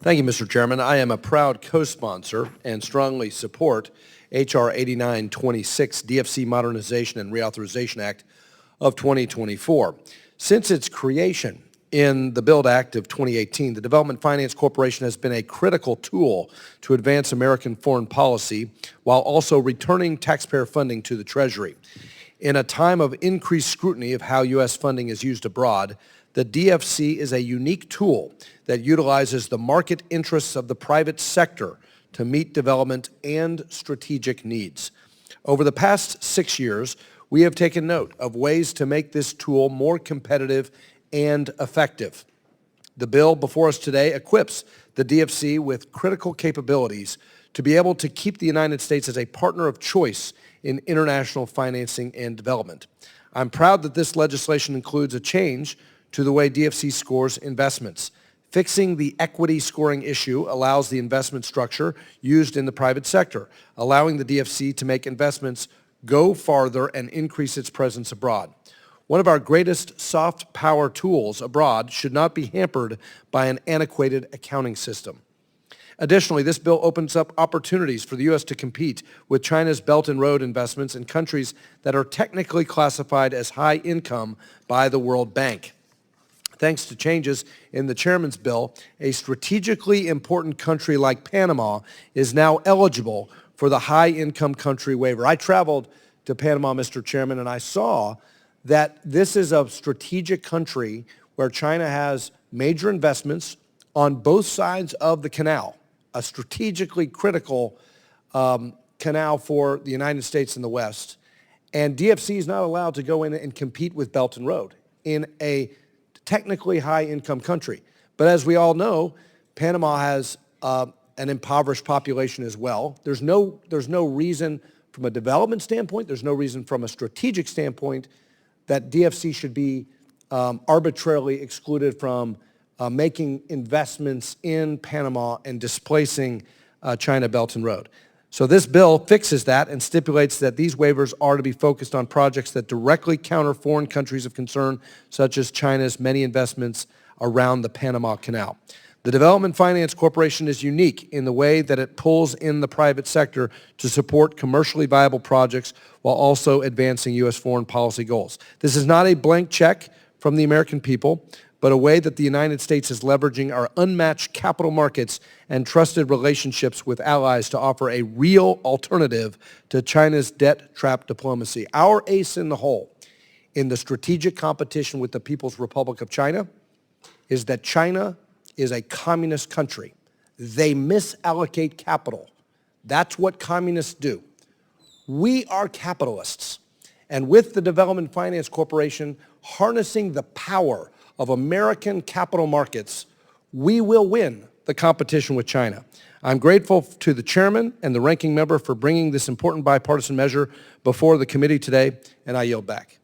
Thank you, Mr. Chairman. I am a proud co-sponsor and strongly support H.R. 8926, DFC Modernization and Reauthorization Act of 2024. Since its creation in the BUILD Act of 2018, the Development Finance Corporation has been a critical tool to advance American foreign policy while also returning taxpayer funding to the Treasury. In a time of increased scrutiny of how U.S. funding is used abroad, the DFC is a unique tool that utilizes the market interests of the private sector to meet development and strategic needs. Over the past 6 years, we have taken note of ways to make this tool more competitive and effective. The bill before us today equips the DFC with critical capabilities to be able to keep the United States as a partner of choice in international financing and development. I'm proud that this legislation includes a change to the way DFC scores investments. Fixing the equity scoring issue allows the investment structure used in the private sector, allowing the DFC to make investments go farther and increase its presence abroad. One of our greatest soft power tools abroad should not be hampered by an antiquated accounting system. Additionally, this bill opens up opportunities for the U.S. to compete with China's Belt and Road investments in countries that are technically classified as high income by the World Bank. Thanks to changes in the chairman's bill, a strategically important country like Panama is now eligible for the high-income country waiver. I traveled to Panama, Mr. Chairman, and I saw that this is a strategic country where China has major investments on both sides of the canal, a strategically critical canal for the United States and the West. And DFC is not allowed to go in and compete with Belt and Road in a technically high-income country. But as we all know, Panama has an impoverished population as well. There's no reason from a development standpoint, there's no reason from a strategic standpoint that DFC should be arbitrarily excluded from making investments in Panama and displacing China Belt and Road. So this bill fixes that and stipulates that these waivers are to be focused on projects that directly counter foreign countries of concern, such as China's many investments around the Panama Canal. The Development Finance Corporation is unique in the way that it pulls in the private sector to support commercially viable projects while also advancing U.S. foreign policy goals. This is not a blank check from the American people, but a way that the United States is leveraging our unmatched capital markets and trusted relationships with allies to offer a real alternative to China's debt trap diplomacy. Our ace in the hole in the strategic competition with the People's Republic of China is that China is a communist country. They misallocate capital. That's what communists do. We are capitalists. And with the Development Finance Corporation harnessing the power of American capital markets, we will win the competition with China. I'm grateful to the chairman and the ranking member for bringing this important bipartisan measure before the committee today, and I yield back.